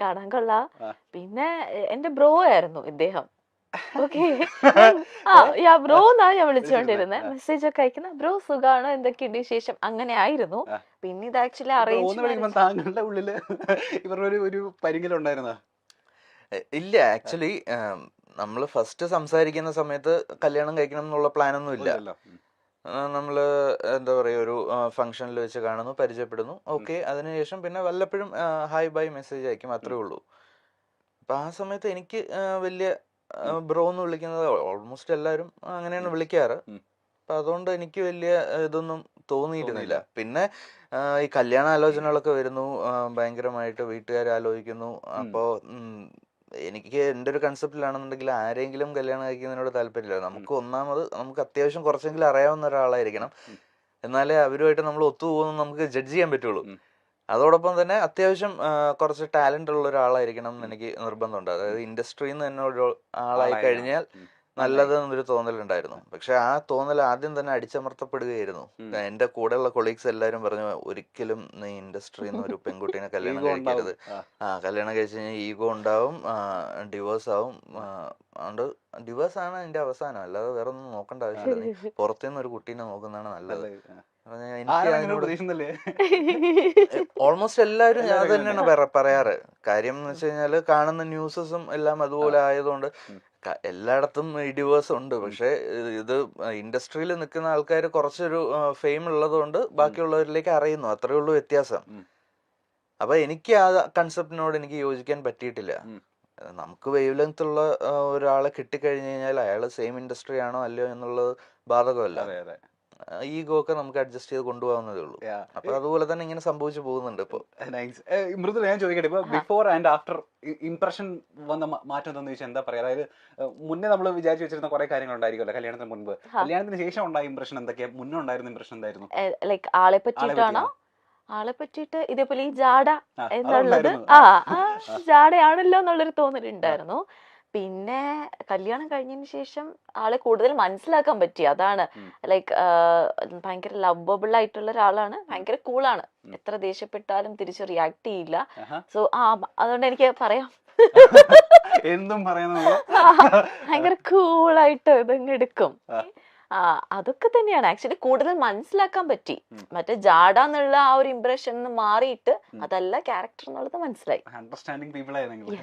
കാണാൻ കൊള്ളാം. പിന്നെ എന്റെ ബ്രോ ആയിരുന്നു ഇദ്ദേഹം. ഓക്കെ, ബ്രോ എന്നാ ഞാൻ വിളിച്ചോണ്ടിരുന്നത്. മെസ്സേജ് ഒക്കെ അയക്കുന്ന ബ്രോ സുഖാണോ, എന്തൊക്കെയുണ്ട് വിശേഷം, അങ്ങനെ ആയിരുന്നു. പിന്നെ ഇത് ആക്ച്വലി അറേഞ്ച് താങ്കളുടെ ഉള്ളില് ഇവരുടെ ഒരു പരിങ്ങലുണ്ടായിരുന്നോ? ഇല്ല, ആക്ച്വലി നമ്മള് ഫസ്റ്റ് സംസാരിക്കുന്ന സമയത്ത് കല്യാണം കഴിക്കണം എന്നുള്ള പ്ലാനൊന്നും ഇല്ല. നമ്മള് എന്താ പറയാ, ഒരു ഫംഗ്ഷനിൽ വെച്ച് കാണുന്നു, പരിചയപ്പെടുന്നു, ഓക്കെ. അതിനുശേഷം പിന്നെ വല്ലപ്പോഴും ഹായ് ബൈ മെസ്സേജ് അയക്കും, അത്രേ ഉള്ളൂ. അപ്പൊ ആ സമയത്ത് എനിക്ക് വലിയ ബ്രോ എന്ന് വിളിക്കുന്നത് ഓൾമോസ്റ്റ് എല്ലാവരും അങ്ങനെയാണ് വിളിക്കാറ്. അപ്പൊ അതുകൊണ്ട് എനിക്ക് വലിയ ഇതൊന്നും തോന്നിയിരുന്നില്ല. പിന്നെ ഈ കല്യാണ ആലോചനകളൊക്കെ വരുന്നു, ഭയങ്കരമായിട്ട് വീട്ടുകാർ ആലോചിക്കുന്നു. അപ്പോ എനിക്ക് എൻ്റെ ഒരു കൺസെപ്റ്റിലാണെന്നുണ്ടെങ്കിൽ ആരെങ്കിലും കല്യാണം കഴിക്കുന്നതിനോട് താല്പര്യമില്ല. നമുക്ക് അത്യാവശ്യം കുറച്ചെങ്കിലും അറിയാവുന്ന ഒരാളായിരിക്കണം, എന്നാലേ അവരുമായിട്ട് നമ്മൾ ഒത്തുപോകുന്നു നമുക്ക് ജഡ്ജ് ചെയ്യാൻ പറ്റുള്ളൂ. അതോടൊപ്പം തന്നെ അത്യാവശ്യം കുറച്ച് ടാലന്റ് ഉള്ള ഒരാളായിരിക്കണം എന്ന് എനിക്ക് നിർബന്ധമുണ്ട്. അതായത് ഇൻഡസ്ട്രിയിൽ നിന്ന് തന്നെ ഒരു ആളായി കഴിഞ്ഞാൽ നല്ലത് എന്നൊരു തോന്നലുണ്ടായിരുന്നു. പക്ഷെ ആ തോന്നൽ ആദ്യം തന്നെ അടിച്ചമർത്തപ്പെടുകയായിരുന്നു. എന്റെ കൂടെയുള്ള കൊളീഗ്സ് എല്ലാവരും പറഞ്ഞു, ഒരിക്കലും നീ ഇൻഡസ്ട്രിയിൽ നിന്ന് ഒരു പെൺകുട്ടീനെ കല്യാണം കഴിക്കരുത്. കല്യാണം കഴിച്ചു കഴിഞ്ഞാൽ ഈഗോ ഉണ്ടാവും, ഡിവോഴ്സ് ആവും. അതുകൊണ്ട് ഡിവോഴ്സ് ആണ് അതിന്റെ അവസാനം, അല്ലാതെ വേറെ ഒന്നും നോക്കേണ്ട ആവശ്യമില്ല. നീ പുറത്തുനിന്ന് ഒരു കുട്ടീനെ നോക്കുന്നതാണ് നല്ലത്. ഓൾമോസ്റ്റ് എല്ലാവരും അത് തന്നെയാണ് പറയാറ്. കാര്യം എന്ന് വെച്ച് കഴിഞ്ഞാല് കാണുന്ന ന്യൂസസും എല്ലാം അതുപോലെ ആയതുകൊണ്ട് എല്ലായിടത്തും ഡിവോഴ്സ് ഉണ്ട്. പക്ഷെ ഇത് ഇൻഡസ്ട്രിയിൽ നിൽക്കുന്ന ആൾക്കാർ കുറച്ചൊരു ഫെയിം ഉള്ളത് കൊണ്ട് ബാക്കിയുള്ളവരിലേക്ക് അറിയുന്നു, അത്രേ ഉള്ളൂ വ്യത്യാസം. അപ്പൊ എനിക്ക് ആ കൺസെപ്റ്റിനോട് എനിക്ക് യോജിക്കാൻ പറ്റിയിട്ടില്ല. നമുക്ക് വേവ് ലെങ്ത് ഉള്ള ഒരാളെ കിട്ടിക്കഴിഞ്ഞു കഴിഞ്ഞാൽ അയാൾ സെയിം ഇൻഡസ്ട്രി ആണോ അല്ലയോ എന്നുള്ളത് ബാധകമല്ല. ഈഗോ ഒക്കെ നമുക്ക് അഡ്ജസ്റ്റ് ചെയ്ത് കൊണ്ടുപോകുന്നതേ ഉള്ളൂ. അപ്പൊ അതുപോലെ തന്നെ ഇങ്ങനെ സംഭവിച്ചു പോകുന്നുണ്ട് ഇപ്പൊ. മൃദുല, ഞാൻ ചോദിക്കട്ടെ, ഇപ്പൊ ബിഫോർ ആൻഡ് ആഫ്റ്റർ ഇംപ്രഷൻ വന്ന മാറ്റം എന്താണെന്ന് ചോദിച്ചാൽ എന്താ പറയാ? അതായത് മുന്നേ നമ്മൾ വിചാരിച്ചു വെച്ചിരുന്ന കുറെ കാര്യങ്ങൾ ഉണ്ടായിരിക്കുമല്ലോ കല്യാണത്തിന് മുൻപ്, കല്യാണത്തിന് ശേഷം ഉണ്ടായ ഇംപ്രഷൻ എന്തൊക്കെയാ? മുന്നേ ഉണ്ടായിരുന്ന ഇംപ്രഷൻ എന്തായിരുന്നു? ലൈക്ക് ആളെ പറ്റിയിട്ട് ഇതേപോലെ ഈ ജാട എന്നുള്ളത് ജാടയാണല്ലോ എന്നുള്ളൊരു തോന്നലുണ്ടായിരുന്നു. പിന്നെ കല്യാണം കഴിഞ്ഞതിന് ശേഷം ആളെ കൂടുതൽ മനസ്സിലാക്കാൻ പറ്റി. അതാണ് ലൈക്ക് ഭയങ്കര ലവബിൾ ആയിട്ടുള്ള ഒരാളാണ്, ഭയങ്കര കൂളാണ്. എത്ര ദേഷ്യപ്പെട്ടാലും തിരിച്ച് റിയാക്ട് ചെയ്യില്ല. സോ അതുകൊണ്ട് എനിക്ക് പറയാം, എന്തും പറയുന്നത് ഭയങ്കര കൂളായിട്ട് ഇതങ്ങ് എടുക്കും. അതൊക്കെ തന്നെയാണ് ആക്ച്വലി കൂടുതൽ മനസ്സിലാക്കാൻ പറ്റി. മറ്റേ ജാഡ എന്നുള്ള ആ ഒരു ഇംപ്രഷൻ മാറിയിട്ട് അതല്ല ക്യാരക്ടർ എന്നുള്ളത് മനസ്സിലായി. അണ്ടർസ്റ്റാൻഡിങ് പീപ്പിൾ ആയിരുന്നു.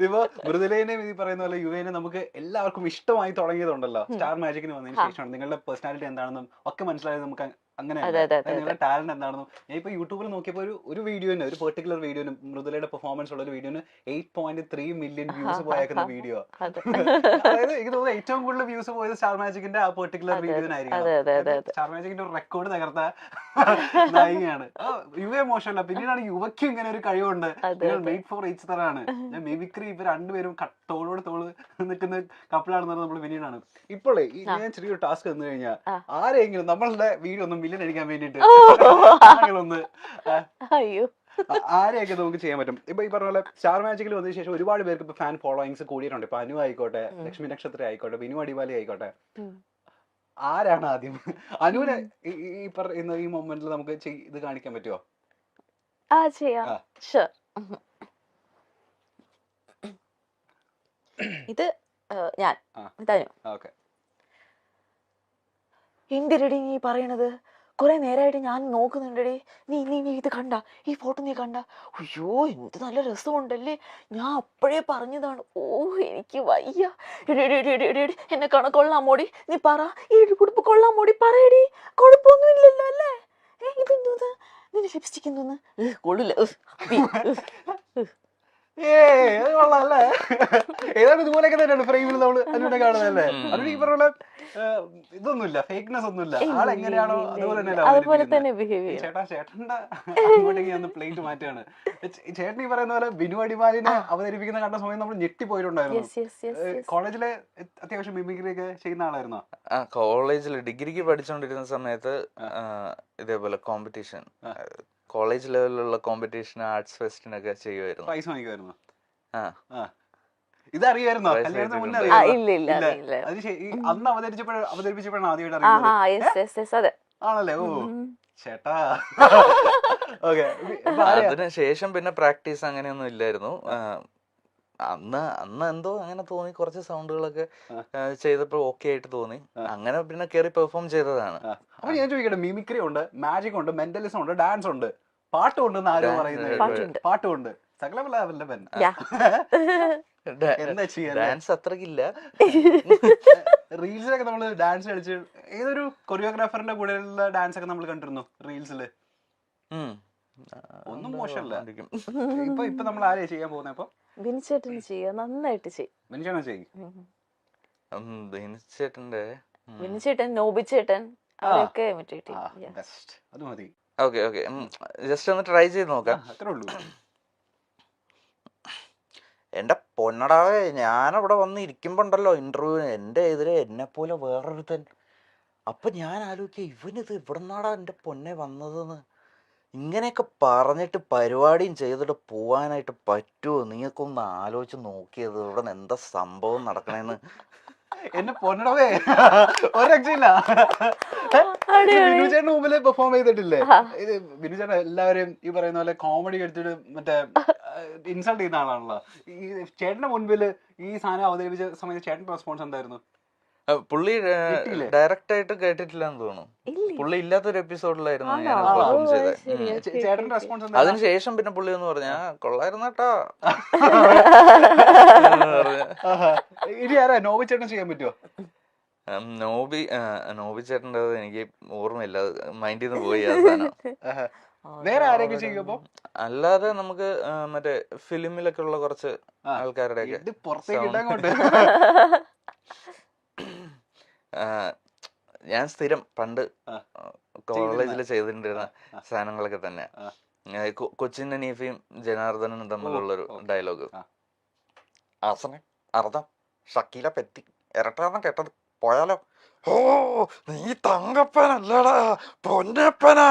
ഇപ്പൊ മൃദുലേനെ ഈ പറയുന്ന പോലെ യുവേനെ നമുക്ക് എല്ലാവർക്കും ഇഷ്ടമായി തുടങ്ങിയതുണ്ടല്ലോ സ്റ്റാർ മാജിക്കിന് വന്നതിന് ശേഷമാണ്. നിങ്ങളുടെ പേഴ്സണാലിറ്റി എന്താണെന്നും ഒക്കെ മനസ്സിലായത് നമുക്ക് അങ്ങനെ. നിങ്ങളുടെ ടാലന്റ് എന്താണെന്നും ഞാൻ ഇപ്പൊ യൂട്യൂബിൽ നോക്കിയപ്പോ ഒരു വീഡിയോന്, ഒരു പെർട്ടിക്കുലർ വീഡിയോന്, മൃദുലയുടെ പെർഫോമൻസ് ഉള്ള ഒരു വീഡിയോന് 8.3 മില്യൺ വ്യൂസ് പോയേക്കുന്ന വീഡിയോ. അതായത് എനിക്ക് തോന്നുന്നു ഏറ്റവും കൂടുതൽ വ്യൂസ് പോയത് സ്റ്റാർ മാജിക്കിന്റെ ആ പെർട്ടിക്കുലർ വീഡിയോനായിരിക്കും. സ്റ്റാർ മാജിക്കിന്റെ ഒരു റെക്കോർഡ് തകർത്ത നായികയാണ്. യുവ മോശമല്ല, പിന്നീടാണ് യുവയ്ക്കും ഇങ്ങനെ ഒരു കഴിവുണ്ട്. മെയ്ഡ് ഫോർ ഈച്ച് തരാണ്. ഞാൻ മിമിക്രി ഇവർ രണ്ടുപേരും തോളോട് തോള് നിൽക്കുന്ന കപ്പിളാണെന്ന് നമ്മൾ പിന്നീടാണ്. ഇപ്പോഴേ ഞാൻ ചെറിയൊരു ടാസ്ക് തന്നു കഴിഞ്ഞാൽ ആരെങ്കിലും നമ്മളുടെ വീഡിയോ ഒന്ന് മില്യൺ അടിക്കാൻ വേണ്ടിട്ട് ഒന്ന് ആരെയൊക്കെ നമുക്ക് ചെയ്യാൻ പറ്റും? ഇപ്പൊ ഈ പറഞ്ഞ പോലെ സ്റ്റാർ മാജിക്കിൽ വന്നതിന് ശേഷം ഒരുപാട് പേർക്ക് ഇപ്പൊ ഫാൻ ഫോളോയിങ്സ് കൂടിയിട്ടുണ്ട്. ഇപ്പൊ അനു ആയിക്കോട്ടെ, ലക്ഷ്മി നക്ഷത്ര ആയിക്കോട്ടെ, ബിനു അടിവാലി ആയിക്കോട്ടെ. ആരാണ് ആദ്യം അനുവിനെ ഈ പറയുന്ന ഈ മൊമെന്റിൽ നമുക്ക് ഇത് കാണിക്കാൻ പറ്റുമോ? ഇത് ഞാൻ എന്തിരടി നീ പറയണത്? കുറെ നേരമായിട്ട് ഞാൻ നോക്കുന്നുണ്ടടി. നീ ഇത് കണ്ട, ഈ ഫോട്ടോ നീ കണ്ട? അയ്യോ എന്ത് നല്ല രസമുണ്ടല്ലേ, ഞാൻ അപ്പോഴേ പറഞ്ഞതാണ്. എനിക്ക് വയ്യ. എന്നെ കൊള്ളാമോടി, നീ പറ, ഈ കുടുംബം കൊള്ളാമോടി, പറയടി. കുഴപ്പമൊന്നും ഇല്ലല്ലോ അല്ലേ? ഇതെന്തോന്ന്, നിന്റെ ലിപ്സ്റ്റിക് എന്തോന്ന്, കൊള്ളില്ല. കൊള്ളാല്ലേ? ഏതാണ്ട് ഇതുപോലെയൊക്കെ തന്നെയാണ് ഫ്രെയിമിൽ നമ്മള് അതിനെ കാണുന്നതല്ലേ? അതിന് ഈ പറഞ്ഞ ഇതൊന്നുമില്ല, ഫേക്ക്നെസ് ഒന്നുമില്ല. ആളെങ്ങനെയാണോ അതുപോലെ തന്നെ. ചേട്ടന്റെ അങ്ങോട്ടേക്ക് ഞാൻ പ്ലേറ്റ് മാറ്റാണ്. ചേട്ടൻ ഈ പറയുന്ന പോലെ ബിനു അടിമാലിനെ അവതരിപ്പിക്കുന്ന കണ്ട സമയം നമ്മൾ ഞെട്ടിപ്പോയിട്ടുണ്ടായിരുന്നു. കോളേജിലെ അത്യാവശ്യം മിമിക്രി ഒക്കെ ചെയ്യുന്ന ആളായിരുന്നോ? കോളേജിൽ ഡിഗ്രിക്ക് പഠിച്ചുകൊണ്ടിരുന്ന സമയത്ത് ഇതേപോലെ കോമ്പറ്റീഷൻ, കോളേജ് ലെവലിലുള്ള കോമ്പറ്റീഷൻ, ആർട്സ് ഫെസ്റ്റിനൊക്കെ ചെയ്യുമായിരുന്നു. പ്രൈസ് വാങ്ങിക്കുമായിരുന്നു. ഇതറിയായിരുന്നോ? കല്യാണത്തിന് മുന്നേ അറിയാം? അന്ന് അവതരിപ്പിച്ചപ്പോഴാണ് ആദ്യമായിട്ട് അറിയുന്നത്. ആണല്ലേ? ഓ ചേട്ടാ. ഓക്കെ, അതിന് ശേഷം പിന്നെ പ്രാക്ടീസ് അങ്ങനെയൊന്നും ഇല്ലായിരുന്നു. അന്ന് എന്തോ അങ്ങനെ തോന്നി, കുറച്ച് സൗണ്ടുകളൊക്കെ ചെയ്തപ്പോൾ ഓക്കെ ആയിട്ട് തോന്നി, അങ്ങനെ പിന്നെ കയറി പെർഫോം ചെയ്തതാണ്. അപ്പൊ ഞാൻ ചോദിക്കട്ടെ, മിമിക്രി ഉണ്ട്, മാജിക് ഉണ്ട്, മെന്റലിസം ഉണ്ട്, ഡാൻസ് ഉണ്ട്, പാട്ടുണ്ടെന്ന് ആരോ പറയുന്നത്? പാട്ടുണ്ട്, സകലവല്ലഭൻ. എന്താ ചെയ്യാ? ഡാൻസ് അത്രക്കില്ല. റീൽസിലൊക്കെ നമ്മള് ഡാൻസ് കളിച്ച് ഏതൊരു കൊറിയോഗ്രാഫറിന്റെ കൂടെയുള്ള ഡാൻസ് ഒക്കെ നമ്മൾ കണ്ടിരുന്നു റീൽസില്. ഒന്നും മോശമല്ല. ഇപ്പൊ നമ്മൾ ആരെയാ ചെയ്യാൻ പോകുന്നത്? ഇപ്പൊ വിനിച്ചേട്ടന് ചെയ്യാ, നന്നായിട്ട് ചെയ്യും. ബിനിച്ചേട്ടന്റെ വിനിച്ചേട്ടൻ, നോബിച്ചേട്ടൻ, അവരൊക്കെ അത് മതി. ഓക്കെ ഓക്കെ, ജസ്റ്റ് ഒന്ന് ട്രൈ ചെയ്ത് നോക്കാം. അത്രേ ഉള്ളൂ. എന്റെ പൊന്നടാവേ, ഞാനവിടെ വന്ന് ഇരിക്കുമ്പോണ്ടല്ലോ ഇന്റർവ്യൂവിന്, എന്റെ എതിരെ എന്നെ പോലെ വേറൊരുത്തൻ. അപ്പൊ ഞാൻ ആലോചിക്കുക, ഇവനിത് എവിടുന്നാടാ എന്റെ പൊന്നെ വന്നതെന്ന്. ഇങ്ങനെയൊക്കെ പറഞ്ഞിട്ട് പരിപാടിയും ചെയ്തിട്ട് പോവാനായിട്ട് പറ്റുമോ? നീക്കൊന്ന് ആലോചിച്ച് നോക്കിയത്, ഇവിടെ എന്താ സംഭവം നടക്കണേന്ന്. എന്നെ പൊന്നടവേ, ഒരു രക്ഷയില്ല. ബിനുചേട്ടന് മുമ്പില് പെർഫോം ചെയ്തിട്ടില്ലേ? ഇത് ബിനുചേട്ടൻ എല്ലാവരെയും ഈ പറയുന്ന പോലെ കോമഡി എടുത്തിട്ട് മറ്റേ ഇൻസൾട്ട് ചെയ്യുന്ന ആളാണല്ലോ. ഈ ചേട്ടന്റെ മുൻപില് ഈ സാധനം അവതരിപ്പിച്ച സമയത്ത് ചേട്ടന്റെ റെസ്പോൺസ് എന്തായിരുന്നു? പുള്ളി ഡയറക്റ്റ് ആയിട്ട് കേട്ടിട്ടില്ലെന്ന് തോന്നുന്നു. പുള്ളി ഇല്ലാത്തൊരു എപ്പിസോഡിലായിരുന്നു ഞാൻ പെർഫോം ചെയ്തത്. ചേട്ടന്റെ റെസ്പോൺസ് അതിനുശേഷം പിന്നെ പുള്ളി എന്ന് പറഞ്ഞാ കൊള്ളായിരുന്നു കേട്ടോ. ഇനി ആരാ നോബി ചേട്ടൻ ചെയ്യാൻ പറ്റുമോ? നോബി ചേട്ടൻ്റെ എനിക്ക് ഓർമ്മയില്ല, മൈൻഡിൽ നിന്ന് പോയി അവസാനം. വേറെ ആരെയൊക്കെ ചെയ്യുമ്പോ? അല്ലാതെ നമുക്ക് മറ്റേ ഫിലിമിലൊക്കെ ഉള്ള കുറച്ച് ആൾക്കാരുടെ ഒക്കെ പുറത്തേക്ക് ഞാൻ സ്ഥിരം പണ്ട് കോളേജിൽ ചെയ്തിട്ടുണ്ടിരുന്ന സാധനങ്ങളൊക്കെ തന്നെ. കൊച്ചിൻ ഹനീഫയും ജനാർദ്ദനും തമ്മിലുള്ളൊരു ഡയലോഗ്, ആസനെ അർദ്ധം ഷക്കീല പെറ്റി ഇരട്ടാന്ന് കേട്ടത് പോയാലോ? ഓ നീ തങ്കപ്പനല്ലടാ പൊന്നപ്പനാ.